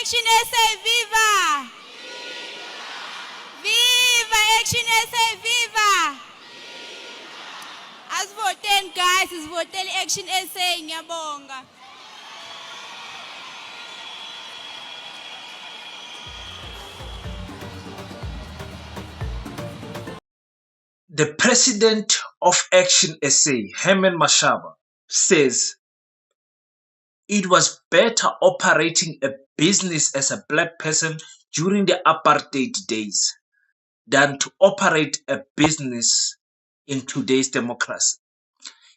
ActionSA, viva! Viva ActionSA, viva! Asivoteni guys, asivoteni ActionSA, ngiyabonga. The president of ActionSA, Herman Mashaba, says it was better operating a business as a black person during the apartheid days than to operate a business in today's democracy.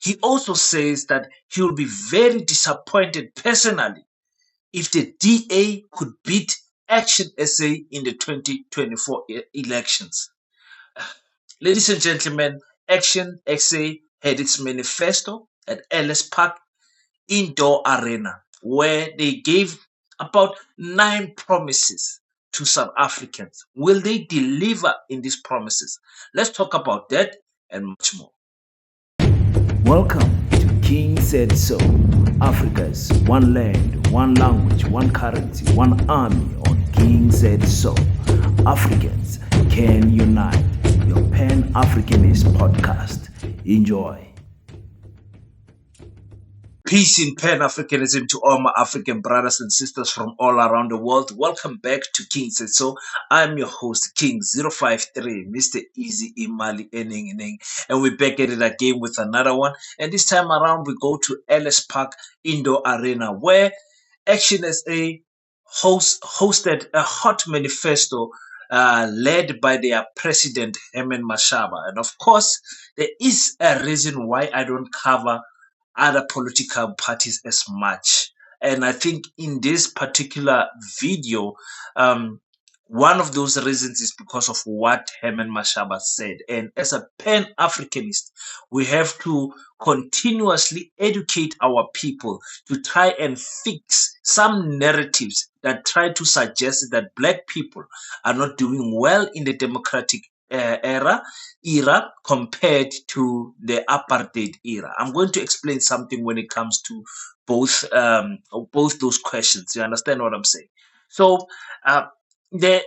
He also says that he will be very disappointed personally if the DA could beat ActionSA in the 2024 elections. Ladies and gentlemen, ActionSA had its manifesto at Ellis Park Indoor Arena, where they gave about 9 promises to South Africans. Will they deliver in these promises? Let's talk about that and much more. Welcome to King Said So, Africa's one land, one language, one currency, one army on King Said So. Africans can unite. Your Pan-Africanist podcast. Enjoy. Peace in Pan-Africanism to all my African brothers and sisters from all around the world. Welcome back to King Said So. I'm your host, King053, Mr. Easy Imali Ening, and we're back at it again with another one. And this time around, we go to Ellis Park Indoor Arena, where ActionSA hosted a hot manifesto led by their president, Herman Mashaba. And of course, there is a reason why I don't cover other political parties as much. And I think in this particular video, one of those reasons is because of what Herman Mashaba said. And as a Pan-Africanist, we have to continuously educate our people to try and fix some narratives that try to suggest that black people are not doing well in the democratic era compared to the apartheid era. I'm going to explain something when it comes to both those questions. You understand what I'm saying? So the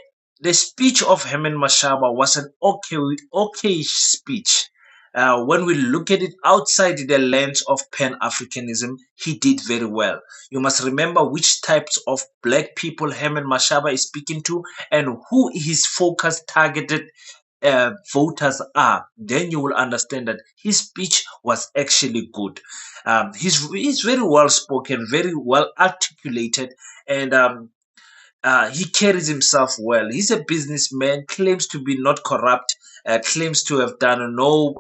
speech of Herman Mashaba was an okay speech. When we look at it outside the lens of Pan-Africanism, he did very well. You must remember which types of black people Herman Mashaba is speaking to and who his focus targeted voters are. Then you will understand that his speech was actually good. He's very well spoken, very well articulated, and he carries himself well. He's a businessman, claims to be not corrupt, claims to have done no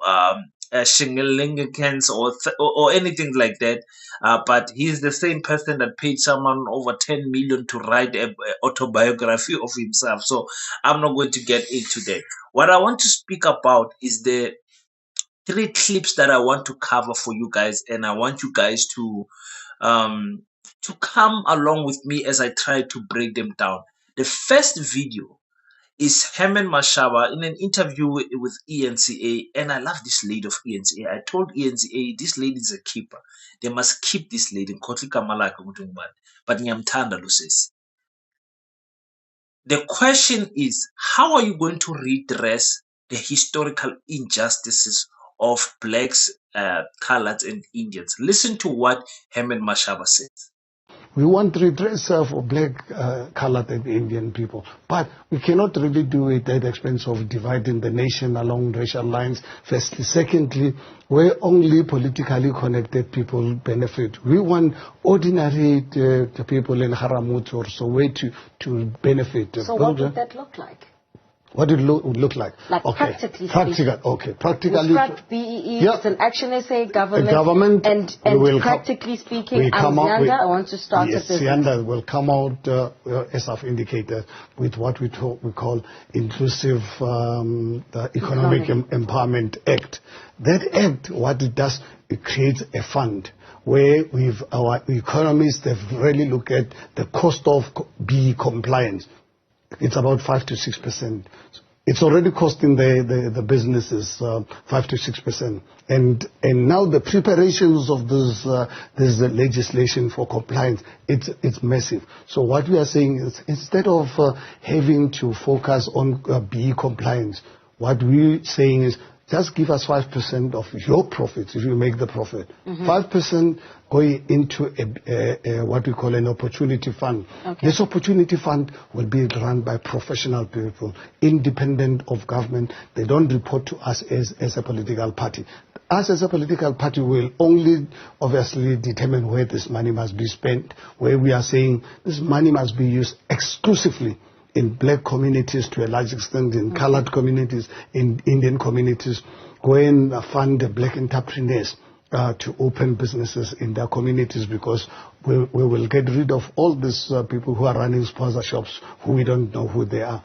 shingalingans or anything like that. But he's the same person that paid someone over 10 million to write an autobiography of himself. So I'm not going to get into that. What I want to speak about is the 3 clips that I want to cover for you guys, and I want you guys to come along with me as I try to break them down. The first video is Herman Mashaba in an interview with ENCA, and I love this lady of ENCA. I told ENCA this lady is a keeper. They must keep this lady. But the question is, how are you going to redress the historical injustices of blacks, coloreds, and Indians? Listen to what Herman Mashaba says. We want redress for black, colored, and Indian people, but we cannot really do it at the expense of dividing the nation along racial lines, firstly. Secondly, where only politically connected people benefit. We want ordinary people in Haramut or Soweto to benefit. So what would that look like? What it would look like? Like okay. Practically. Practically. BEE, yeah. It's an ActionSA government. And practically speaking, I want to start yes, a business. Yanda will come out, as I've indicated, with what we call Inclusive Economic Empowerment Act. That act, what it does, it creates a fund where our economists have really looked at the cost of BEE compliance. It's about 5 to 6%. It's already costing the businesses 5 to 6%, and now the preparations of this legislation for compliance, it's massive. So what we are saying is, instead of having to focus on BE compliance, what we're saying is, just give us 5% of your profits if you make the profit. 5% going into what we call an opportunity fund. Okay. This opportunity fund will be run by professional people, independent of government. They don't report to us as a political party. Us as a political party will only obviously determine where this money must be spent, where we are saying this money must be used exclusively in black communities to a large extent, in colored communities, in Indian communities, go and fund the black entrepreneurs to open businesses in their communities, because we will get rid of all these people who are running sponsor shops who we don't know who they are.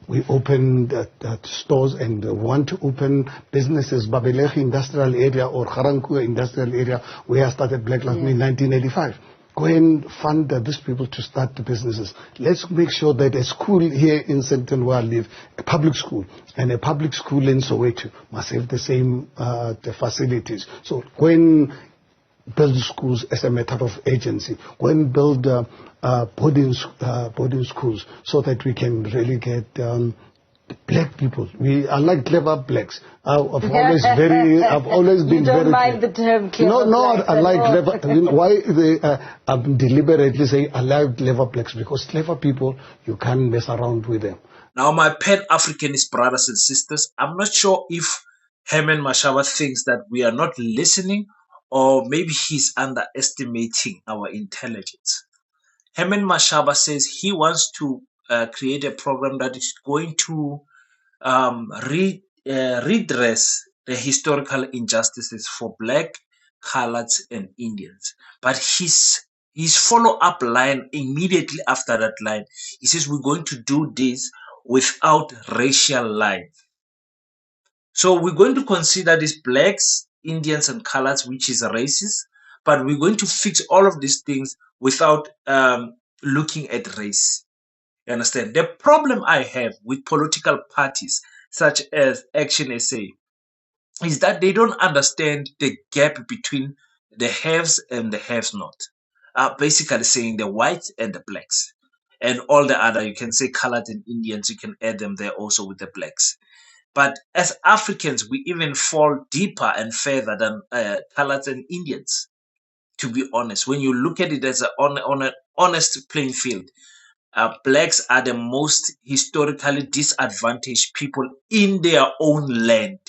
We open that stores and want to open businesses. Babelegi industrial area or Garankuwa industrial area, where I started Black Lives Matter in 1985. Go and fund these people to start the businesses. Let's make sure that a school here in Central where I live, a public school, and a public school in Soweto must have the same the facilities. So go and build schools as a matter of agency. Go and build boarding schools so that we can really get black people. I like clever blacks. I've always been very. You don't mind the term clever blacks? I like clever. Why I'm deliberately saying I like clever blacks, because clever people, you can't mess around with them. Now, my Pan-Africanist brothers and sisters, I'm not sure if Herman Mashaba thinks that we are not listening, or maybe he's underestimating our intelligence. Herman Mashaba says he wants to create a program that is going to redress the historical injustices for black, coloreds, and Indians. But his follow-up line immediately after that line, he says we're going to do this without racial lines. So we're going to consider these blacks, Indians, and coloreds, which is racist, but we're going to fix all of these things without looking at race. You understand? The problem I have with political parties such as ActionSA is that they don't understand the gap between the haves and the haves not. Basically saying the whites and the blacks. And all the other, you can say colored and Indians, you can add them there also with the blacks. But as Africans, we even fall deeper and further than coloreds and Indians, to be honest. When you look at it as on an honest playing field, blacks are the most historically disadvantaged people in their own land.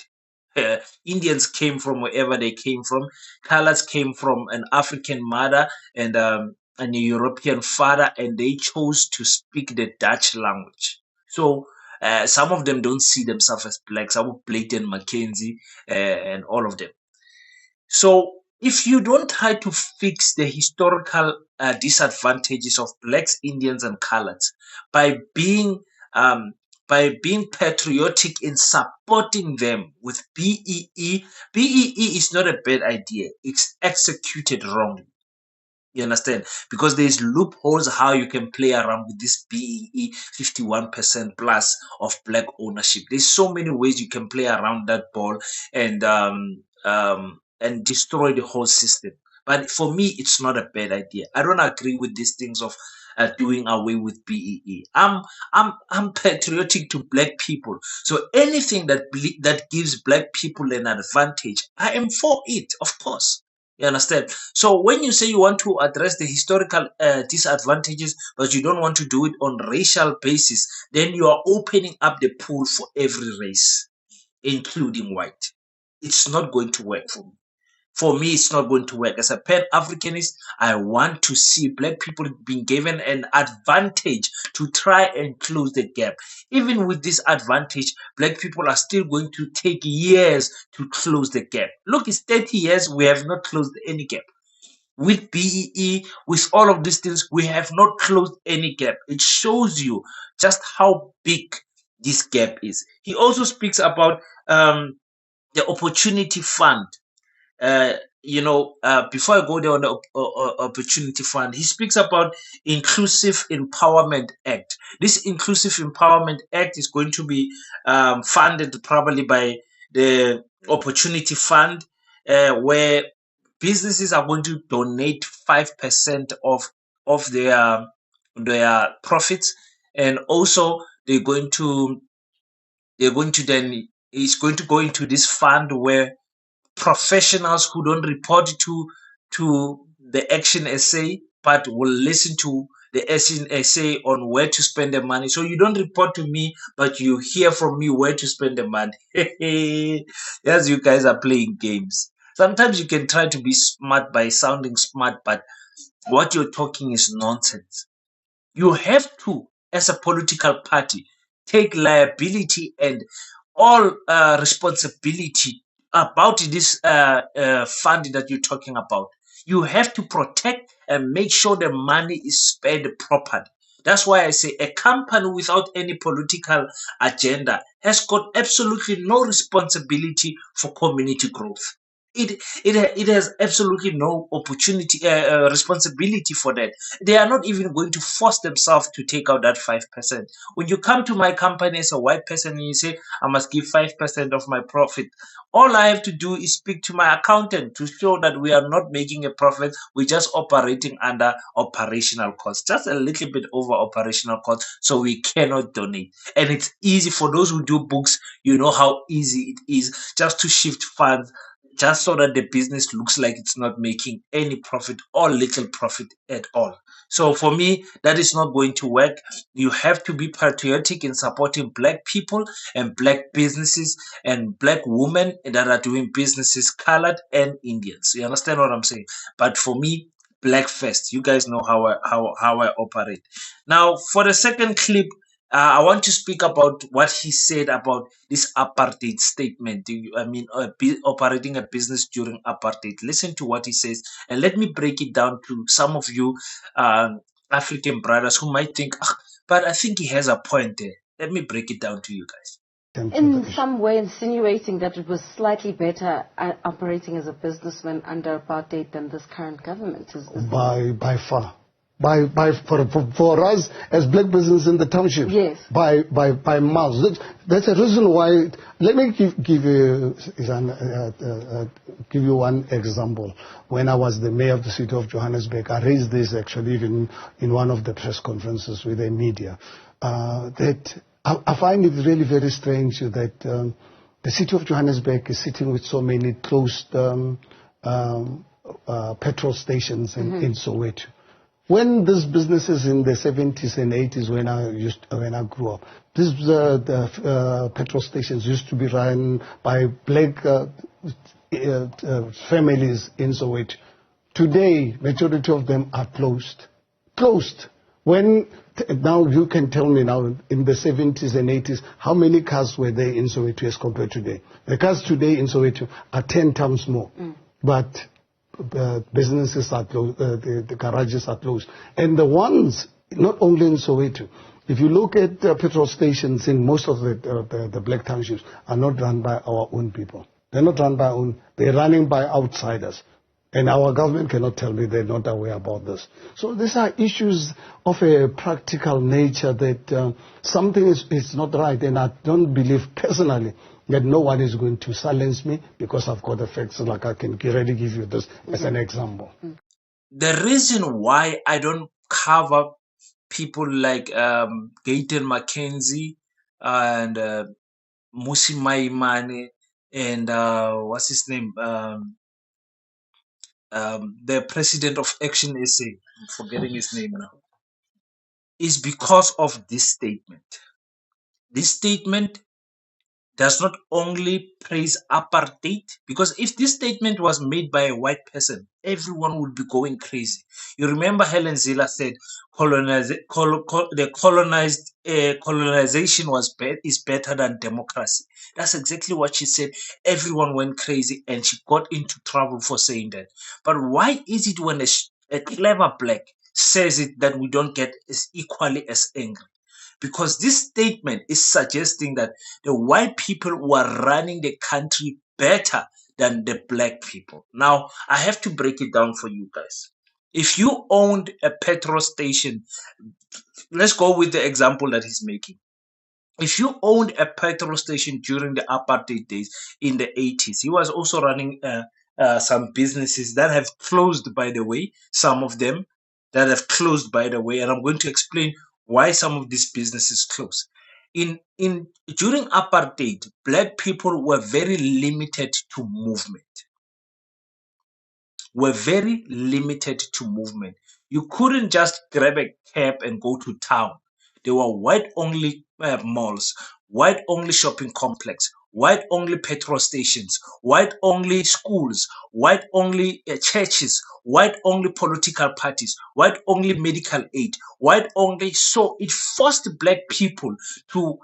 Indians came from wherever they came from. Colors came from an African mother and a European father, and they chose to speak the Dutch language. So some of them don't see themselves as blacks. Some of Bladen, Mackenzie, and all of them. So if you don't try to fix the historical disadvantages of blacks, Indians, and coloreds by being patriotic in supporting them with BEE, BEE is not a bad idea. It's executed wrongly. You understand? Because there's loopholes how you can play around with this BEE 51% plus of black ownership. There's so many ways you can play around that ball and destroy the whole system. But for me, it's not a bad idea. I don't agree with these things of doing away with BEE. I'm patriotic to black people. So anything that gives black people an advantage, I am for it, of course. You understand? So when you say you want to address the historical disadvantages, but you don't want to do it on racial basis, then you are opening up the pool for every race, including white. It's not going to work for me. For me, it's not going to work. As a Pan-Africanist, I want to see black people being given an advantage to try and close the gap. Even with this advantage, black people are still going to take years to close the gap. Look, it's 30 years, we have not closed any gap. With BEE, with all of these things, we have not closed any gap. It shows you just how big this gap is. He also speaks about the opportunity fund. before I go there on the Opportunity Fund, he speaks about Inclusive Empowerment Act. This Inclusive Empowerment Act is going to be funded probably by the Opportunity Fund, where businesses are going to donate 5% of their profits, and also they're going to then it's going to go into this fund where professionals who don't report to the ActionSA but will listen to the ActionSA on where to spend the money. So you don't report to me, but you hear from me where to spend the money. Yes, you guys are playing games. Sometimes you can try to be smart by sounding smart, but what you're talking is nonsense. You have to, as a political party, take liability and all responsibility about this fund that you're talking about. You have to protect and make sure the money is spent properly. That's why I say a company without any political agenda has got absolutely no responsibility for community growth. It has absolutely no opportunity responsibility for that. They are not even going to force themselves to take out that 5%. When you come to my company as a white person and you say I must give 5% of my profit, all I have to do is speak to my accountant to show that we are not making a profit. We're just operating under operational costs, just a little bit over operational costs, so we cannot donate. And it's easy for those who do books. You know how easy it is just to shift funds, just so that the business looks like it's not making any profit or little profit at all. So for me, that is not going to work. You have to be patriotic in supporting black people and black businesses and black women that are doing businesses, colored and Indians. You understand what I'm saying? But for me, black first. You guys know how I operate. Now, for the second clip, I want to speak about what he said about this apartheid statement. Operating a business during apartheid. Listen to what he says, and let me break it down to some of you African brothers who might think, but I think he has a point there. Let me break it down to you guys. In some way insinuating that it was slightly better at operating as a businessman under apartheid than this current government. By far. For us as black business in the township, yes, by miles. That's a reason why. Let me give you one example. When I was the mayor of the city of Johannesburg, I raised this actually even in one of the press conferences with the media. That I find it really very strange that the city of Johannesburg is sitting with so many closed petrol stations in Soweto. When these businesses in the 70s and 80s, when I grew up, these petrol stations used to be run by black families in Soweto. Today, majority of them are closed. Now you can tell me now, in the 70s and 80s, how many cars were there in Soweto as compared to today? The cars today in Soweto are 10 times more. But businesses are closed, the garages are closed. And the ones, not only in Soweto, if you look at petrol stations in most of the black townships, are not run by our own people. They're not run by our own, they're running by outsiders. And our government cannot tell me they're not aware about this. So these are issues of a practical nature that something is not right. And I don't believe personally that no one is going to silence me because I've got the facts. Like I can already give you this as an example. The reason why I don't cover people like Gayton McKenzie and Musi Maimane and what's his name? The president of ActionSA, I'm forgetting his name now, is because of this statement. This statement does not only praise apartheid, because if this statement was made by a white person, everyone would be going crazy. You remember Helen Ziller said colonization is better than democracy. That's exactly what she said. Everyone went crazy and she got into trouble for saying that. But why is it when a clever black says it that we don't get as equally as angry? Because this statement is suggesting that the white people who are running the country better than the black people. Now, I have to break it down for you guys. If you owned a petrol station, let's go with the example that he's making. If you owned a petrol station during the apartheid days in the 80s, he was also running some businesses that have closed, by the way, some of them that have closed, by the way, and I'm going to explain why some of these businesses closed. In during apartheid, black people were very limited to movement. Were very limited to movement. You couldn't just grab a cab and go to town. There were white only malls, white only shopping complex, white only petrol stations, white only schools, white only churches, white only political parties, white only medical aid, white only. So it forced black people to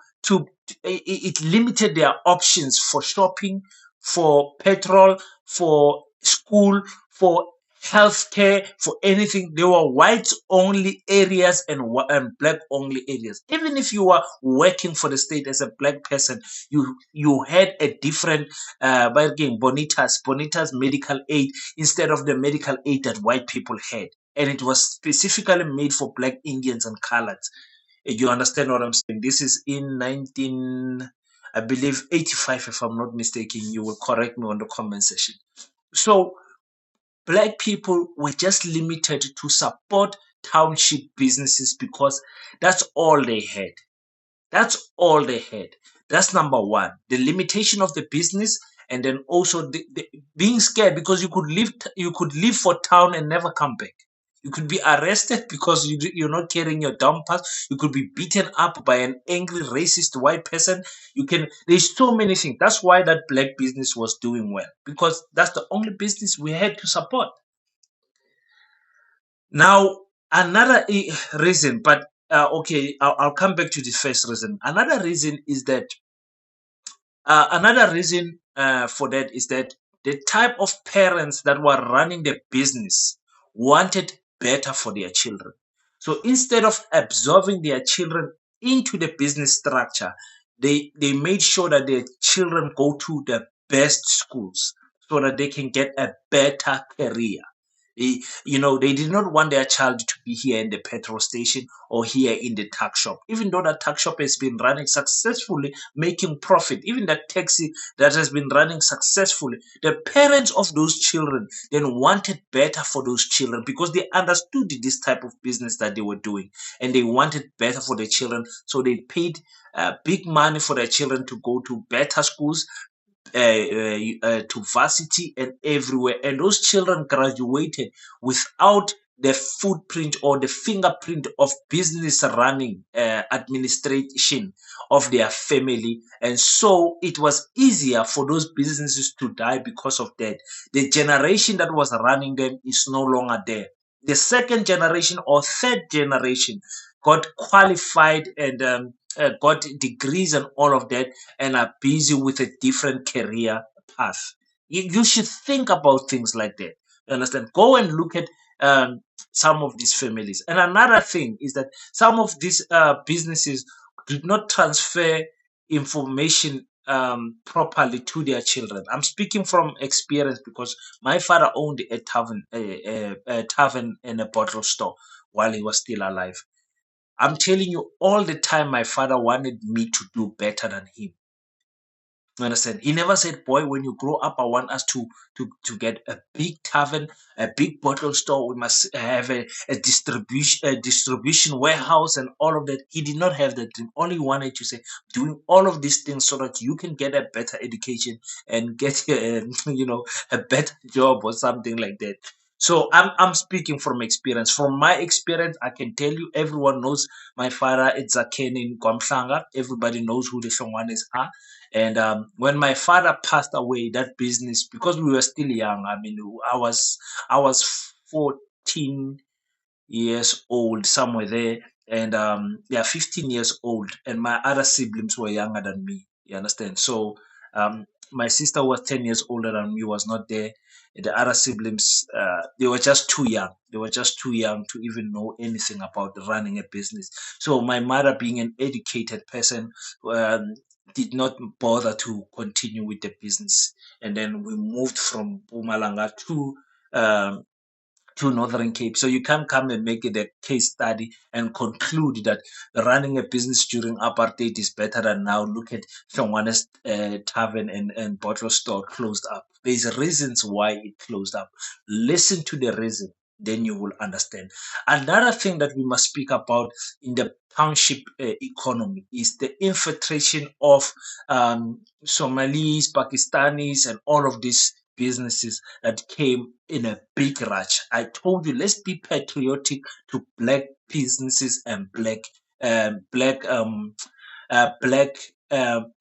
it limited their options for shopping, for petrol, for school, for healthcare, for anything. There were white only areas and black only areas. Even if you were working for the state as a black person, you had a different by again bonitas medical aid instead of the medical aid that white people had, and it was specifically made for black Indians and coloreds. You understand what I'm saying? This is in 19, I believe 85, if I'm not mistaken. You will correct me on the comment section. So black people were just limited to support township businesses because that's all they had. That's all they had. That's number one. The limitation of the business, and then also the being scared because you could leave for town and never come back. You could be arrested because you're not carrying your dumb pass. You could be beaten up by an angry, racist white person. There's so many things. That's why that black business was doing well, because that's the only business we had to support. Now, another reason, but okay, I'll come back to the first reason. Another reason is that for that is that the type of parents that were running the business wanted better for their children. So instead of absorbing their children into the business structure, they made sure that their children go to the best schools so that they can get a better career. They did not want their child to be here in the petrol station or here in the tuck shop, even though that tuck shop has been running successfully, making profit. Even that taxi that has been running successfully, the parents of those children then wanted better for those children because they understood this type of business that they were doing, and they wanted better for their children. So they paid big money for their children to go to better schools, to varsity and everywhere, and those children graduated without the footprint or the fingerprint of business running administration of their family, and so it was easier for those businesses to die because of that. The generation that was running them is no longer there. The second generation or third generation got qualified and got degrees and all of that, and are busy with a different career path. You should think about things like that. You understand? Go and look at some of these families. And another thing is that some of these businesses did not transfer information properly to their children. I'm speaking from experience because my father owned a tavern and a bottle store while he was still alive. I'm telling you, all the time my father wanted me to do better than him. You understand? He never said, boy, when you grow up, I want us to get a big tavern, a big bottle store. We must have a distribution warehouse and all of that. He did not have that dream. All he wanted to say, doing all of these things so that you can get a better education and get a better job or something like that. So I'm speaking from experience. From my experience, I can tell you, everyone knows my father. It's a Ken in Kwamhlanga. Everybody knows who the Shongwanes are. And when my father passed away, that business, because we were still young, I mean, I was 14 years old, somewhere there, and 15 years old, and my other siblings were younger than me. You understand? So my sister was 10 years older than me, was not there. The other siblings, they were just too young. They were just too young to even know anything about running a business. So my mother, being an educated person, did not bother to continue with the business. And then we moved from Mpumalanga to Northern Cape. So you can't come and make it a case study and conclude that running a business during apartheid is better than now. Look at Shongwane's tavern and bottle store closed up. There's reasons why it closed up. Listen to the reason, then you will understand. Another thing that we must speak about in the township economy is the infiltration of Somalis, Pakistanis, and all of these businesses that came in a big rush. I told you, let's be patriotic to black businesses and black black black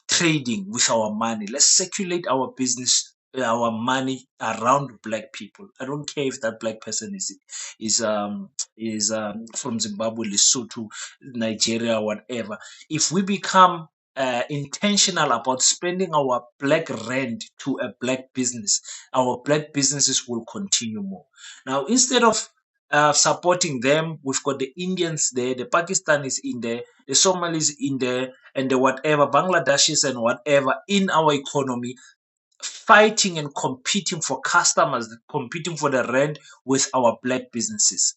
trading with our money. Let's circulate our business, our money around black people. I don't care if that black person is from Zimbabwe, Lesotho, Nigeria, whatever. If we become intentional about spending our black rand to a black business, our black businesses will continue more. Now, instead of supporting them, we've got the Indians there, the Pakistanis in there, the Somalis in there, and the whatever, Bangladeshis and whatever in our economy, fighting and competing for customers, competing for the rand with our black businesses.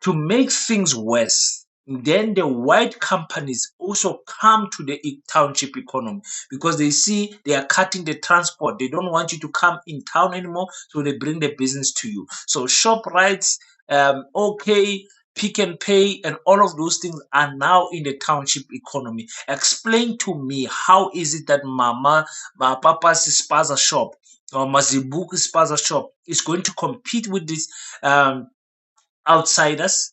To make things worse, then the white companies also come to the township economy because they see they are cutting the transport. They don't want you to come in town anymore, so they bring the business to you. So shop rights, OK, Pick and Pay, and all of those things are now in the township economy. Explain to me, how is it that Papa's spaza shop or Mazibuku's spaza shop is going to compete with these outsiders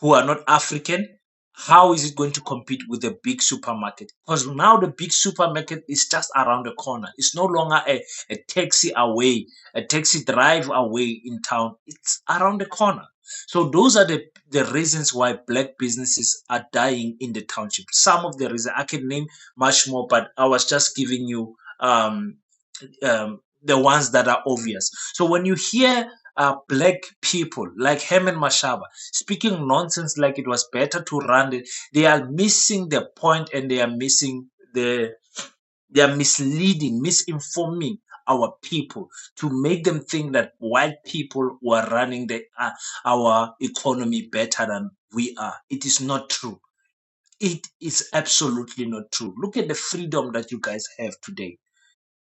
who are not African? How is it going to compete with the big supermarket? Because now the big supermarket is just around the corner. It's no longer a taxi away, a taxi drive away in town. It's around the corner. So those are the reasons why black businesses are dying in the township. Some of the reasons, I can name much more, but I was just giving you the ones that are obvious. So when you hear black people like Herman Mashaba speaking nonsense like it was better to run it, they are missing the point, and they are missing they are misleading, misinforming our people to make them think that white people were running our economy better than we are. It is not true. It is absolutely not true. Look at the freedom that you guys have today.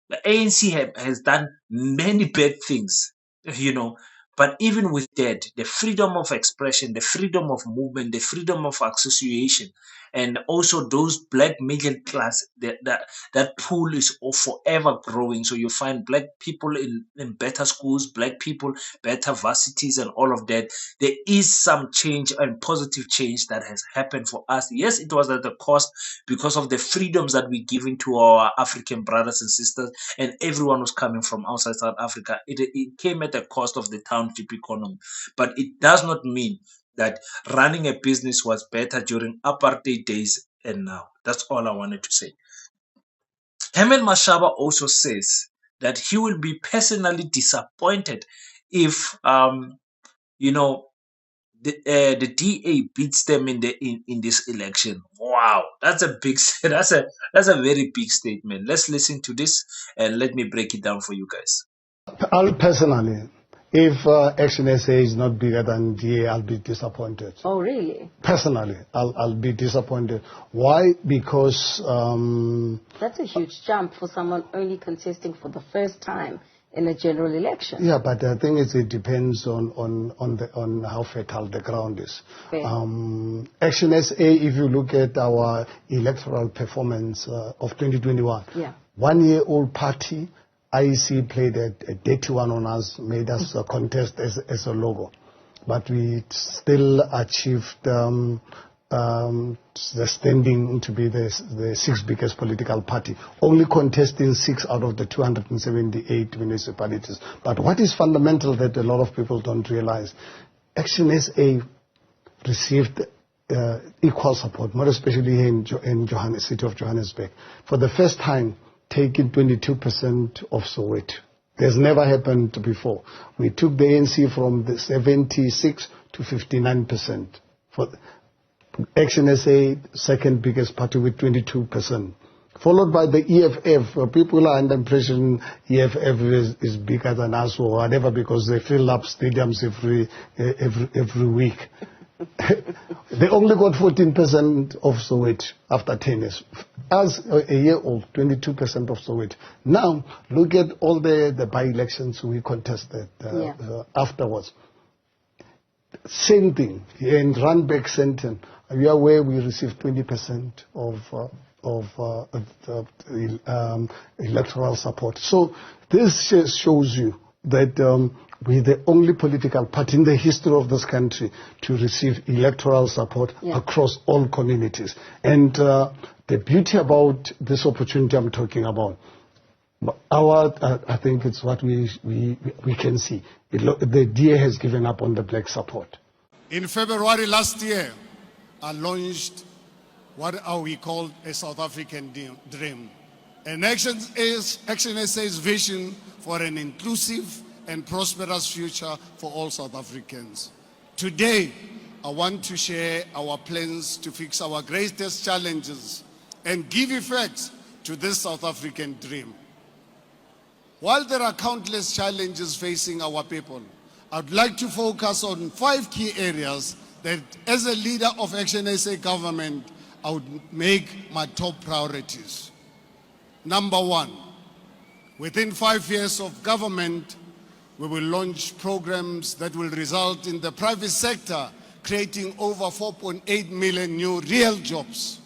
The ANC has done many bad things, but even with that, the freedom of expression, the freedom of movement, the freedom of association, and also those black middle class, that pool is forever growing. So you find black people in better schools, black people, better varsities, and all of that. There is some change and positive change that has happened for us. Yes, it was at the cost because of the freedoms that we give to our African brothers and sisters, and everyone was coming from outside South Africa. It came at the cost of the township economy, but it does not mean that running a business was better during apartheid days and now. That's all I wanted to say. Herman Mashaba also says that he will be personally disappointed if the DA beats them in this election. Wow, that's a big that's a very big statement. Let's listen to this and let me break it down for you guys. I'll personally, if ActionSA is not bigger than DA, I'll be disappointed. Oh, really? Personally, I'll be disappointed. Why? Because that's a huge jump for someone only contesting for the first time in a general election. Yeah, but the thing is, it depends on how fertile the ground is. ActionSA, if you look at our electoral performance of 2021, 1-year-old party, IEC played a dirty one on us, made us contest as a logo. But we still achieved the standing to be the sixth biggest political party, only contesting 6 out of the 278 municipalities. But what is fundamental that a lot of people don't realize, ActionSA received equal support, more especially here in city of Johannesburg. For the first time, taking 22% of Soweto. There's never happened before. We took the ANC from the 76 to 59%. For ActionSA, second biggest party with 22%. followed by the EFF. People are under impression EFF is bigger than us or whatever because they fill up stadiums every week. They only got 14% of Soweto after 10 years. As a year old, 22% of Soweto. Now, look at all the by-elections we contested afterwards. Same thing. In Randburg Center, you are aware we received 20% of electoral support. So this shows you that we're the only political party in the history of this country to receive electoral support across all communities. And the beauty about this opportunity I'm talking about, I think it's what we can see. The DA has given up on the black support. In February last year, I launched what we called a South African dream. And ActionSA's vision for an inclusive and prosperous future for all South Africans. Today, I want to share our plans to fix our greatest challenges and give effect to this South African dream. While there are countless challenges facing our people, I'd like to focus on 5 key areas that, as a leader of ActionSA government, I would make my top priorities. Number 1, within 5 years of government, we will launch programs that will result in the private sector creating over 4.8 million new real jobs.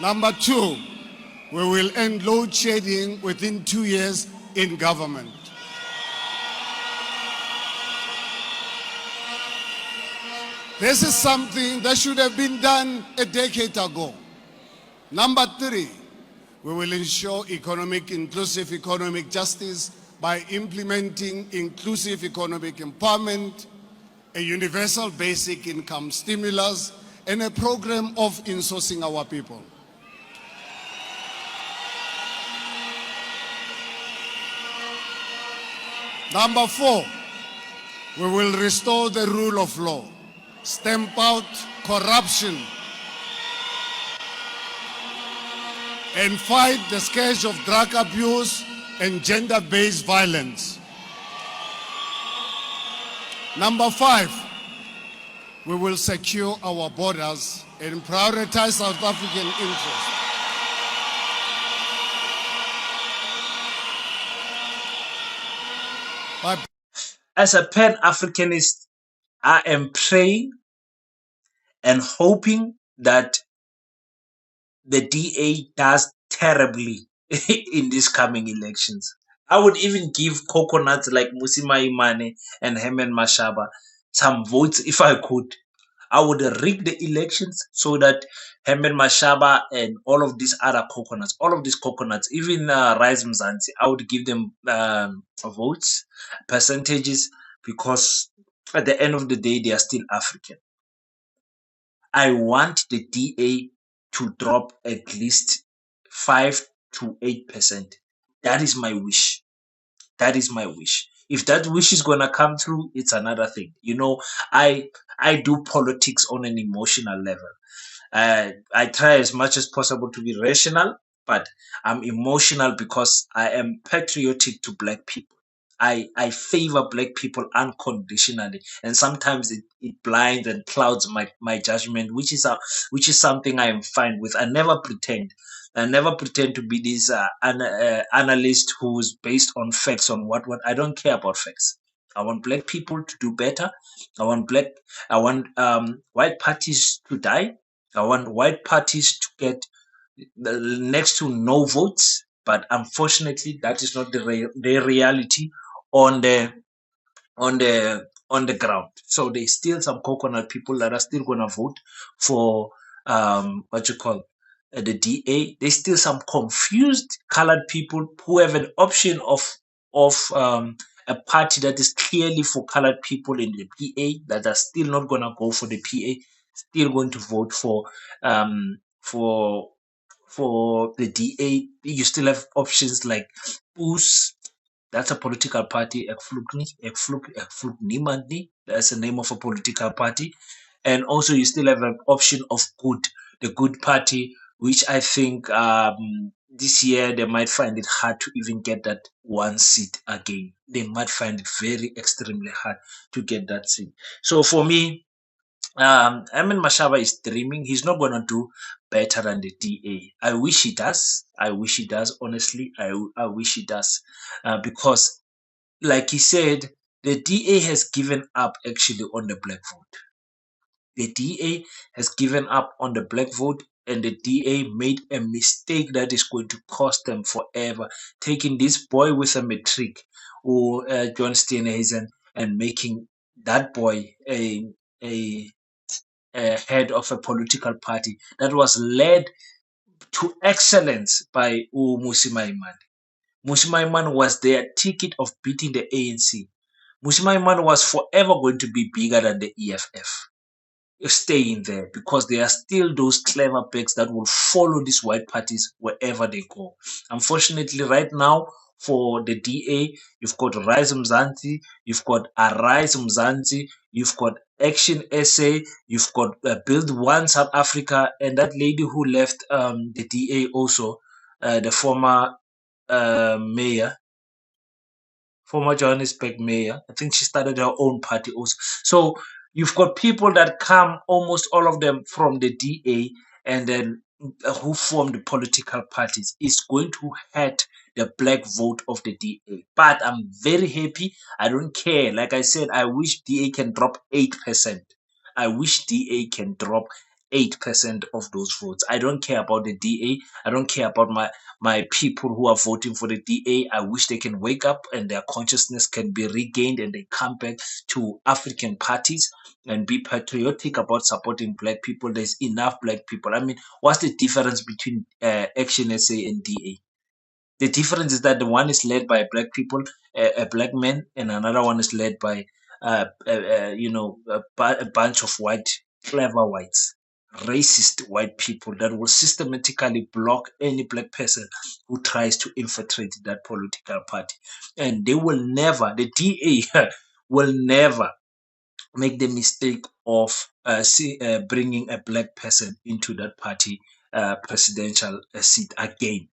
Number 2, we will end load shedding within 2 years in government. This is something that should have been done a decade ago. Number 3, we will ensure inclusive economic justice by implementing inclusive economic empowerment, a universal basic income stimulus, and a program of insourcing our people. Number 4, we will restore the rule of law, stamp out corruption, and fight the scourge of drug abuse and gender-based violence. Number 5, we will secure our borders and prioritize South African interests. As a Pan-Africanist, I am praying and hoping that the DA does terribly in these coming elections. I would even give coconuts like Musima Imane and Herman Mashaba some votes if I could. I would rig the elections so that Herman Mashaba and all of these other coconuts, even Rise Mzansi, I would give them votes, percentages, because at the end of the day, they are still African. I want the DA to drop at least 5 to 8%. That is my wish. That is my wish. If that wish is gonna come through, it's another thing. You know, I do politics on an emotional level. I try as much as possible to be rational, but I'm emotional because I am patriotic to black people. I favor black people unconditionally, and sometimes it blinds and clouds my judgment, which is something I am fine with. I never pretend. I never pretend to be this analyst who's based on facts on what I don't care about facts. I want black people to do better. I want white parties to die. I want white parties to get the next to no votes. But unfortunately, that is not the reality on the ground. So there's still some coconut people that are still gonna vote for the DA. There's still some confused colored people who have an option of a party that is clearly for colored people in the PA that are still not gonna go for the PA, still going to vote for the DA. You still have options like Boos, That's a political party. Ek vloek niemand nie. That's the name of a political party. And also you still have an option of good, the good party, which I think this year they might find it hard to even get that one seat again. They might find it very extremely hard to get that seat. So for me, Mashaba is dreaming. He's not going to do better than the DA. I wish he does. I wish he does. Honestly, I wish he does, because, like he said, the DA has given up actually on the black vote. The DA has given up on the black vote, and the DA made a mistake that is going to cost them forever. Taking this boy with a matric, or John Steenhuisen, and making that boy a head of a political party that was led to excellence by Musi Maimane. Musi Maimane was their ticket of beating the ANC. Musi Maimane was forever going to be bigger than the EFF, staying there, because there are still those clever pigs that will follow these white parties wherever they go. Unfortunately, right now, for the DA, you've got Rise Mzansi, you've got Arise Mzansi, you've got Action SA, you've got Build One South Africa, and that lady who left the DA also, the former mayor, former Johannesburg mayor. I think she started her own party also. So you've got people that come, almost all of them from the DA, and then who form the political parties. Is going to hurt the black vote of the DA. But I'm very happy. I don't care. Like I said, I wish DA can drop 8%. I wish DA can drop 8% of those votes. I don't care about the DA. I don't care about my people who are voting for the DA. I wish they can wake up and their consciousness can be regained, and they come back to African parties and be patriotic about supporting black people. There's enough black people. I mean, what's the difference between ActionSA and DA? The difference is that the one is led by black people, a black man, and another one is led by, a bunch of white, clever whites, racist white people that will systematically block any black person who tries to infiltrate that political party. And they will never, the DA will never make the mistake of bringing a black person into that party presidential seat again.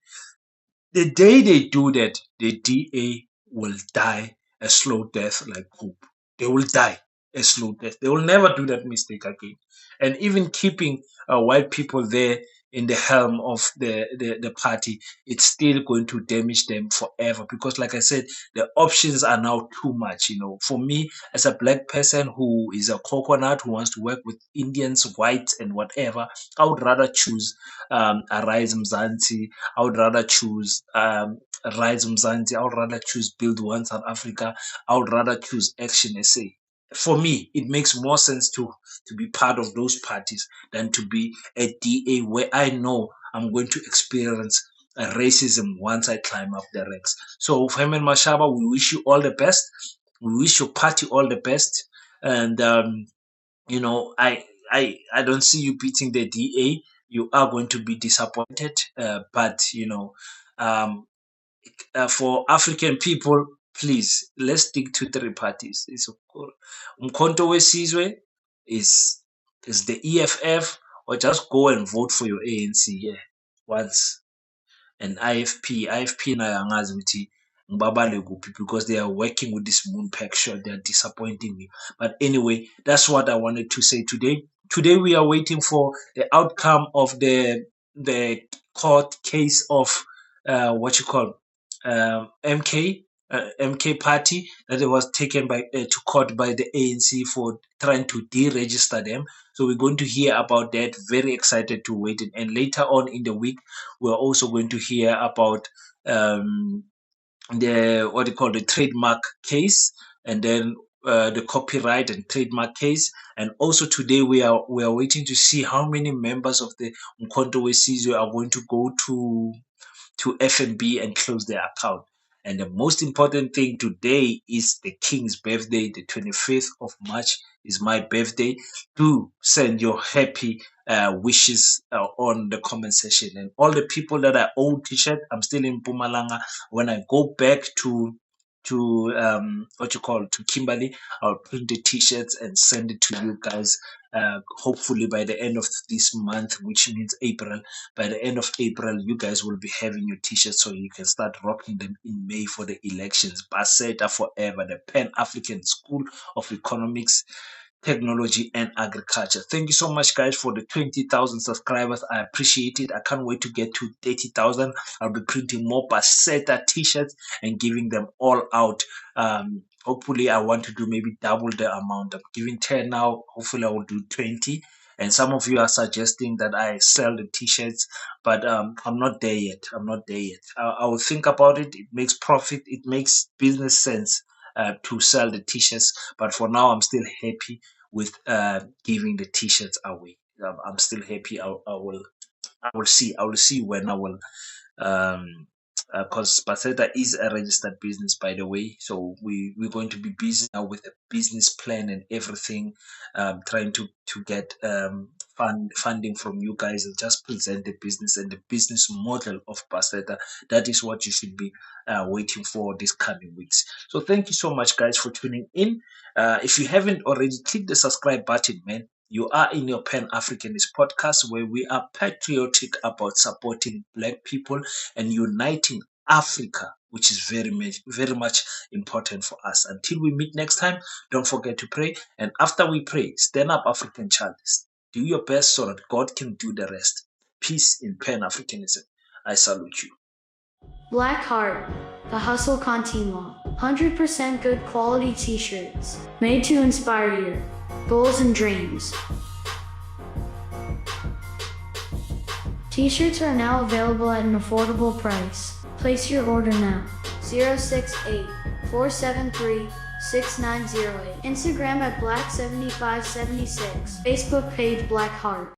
The day they do that, the DA will die a slow death like Coop. They will die a slow death. They will never do that mistake again. And even keeping white people there in the helm of the party, it's still going to damage them forever. Because, like I said, the options are now too much. For me, as a black person who is a coconut, who wants to work with Indians, whites, and whatever, I would rather choose Arise Mzansi. I would rather choose Rise Mzansi. I would rather choose Build One South Africa. I would rather choose Action SA. For me, it makes more sense to be part of those parties than to be a DA where I know I'm going to experience racism once I climb up the ranks. So, Herman Mashaba, we wish you all the best. We wish your party all the best. And, I don't see you beating the DA. You are going to be disappointed. But, for African people, please, let's stick to 3 parties. It's Umkhonto weSizwe is the EFF, or just go and vote for your ANC once. And IFP nayo angazi ukuthi ngibabale kuphi, because they are working with this moon pack shot. They are disappointing me. But anyway, that's what I wanted to say today. Today we are waiting for the outcome of the court case of MK party, that it was taken to court by the ANC for trying to deregister them. So we're going to hear about that. Very excited to wait. And later on in the week, we're also going to hear about the trademark case, and then the copyright and trademark case. And also today we are waiting to see how many members of the Umkhonto weSizwe are going to go to FNB and close their account. And the most important thing today is the King's birthday. The 25th of March is my birthday. Do send your happy wishes on the comment section. And all the people that I own t-shirt, I'm still in Mpumalanga. When I go back to to to Kimberly. I'll print the t-shirts and send it to you guys. Hopefully by the end of this month, which means April. By the end of April, you guys will be having your t-shirts, so you can start rocking them in May for the elections. Baseta forever, the Pan-African School of Economics, Technology and Agriculture. Thank you so much, guys, for the 20,000 subscribers. I appreciate it. I can't wait to get to 30,000. I'll be printing more Baseta t-shirts and giving them all out. Hopefully, I want to do maybe double the amount. I'm giving 10 now. Hopefully, I will do 20. And some of you are suggesting that I sell the t-shirts, but I'm not there yet. I'm not there yet. I will think about it. It makes profit. It makes business sense to sell the t-shirts, but for now I'm still happy with giving the t-shirts away. I'm still happy. I will see when I will, because Baseta is a registered business, by the way, so we're going to be busy now with a business plan and everything, trying to get funding from you guys and just present the business and the business model of Baseta. That is what you should be waiting for these coming weeks. So thank you so much, guys, for tuning in. If you haven't already, click the subscribe button, man. You are in your Pan-Africanist podcast, where we are patriotic about supporting Black people and uniting Africa, which is very much important for us. Until we meet next time, don't forget to pray. And after we pray, stand up, African child. Do your best so that God can do the rest. Peace in Pan-Africanism. I salute you. Black Heart, the Hustle Continua. 100% good quality t-shirts, made to inspire your goals and dreams. T-shirts are now available at an affordable price. Place your order now. 068-473-6908. Instagram at Black7576. Facebook page Black Heart.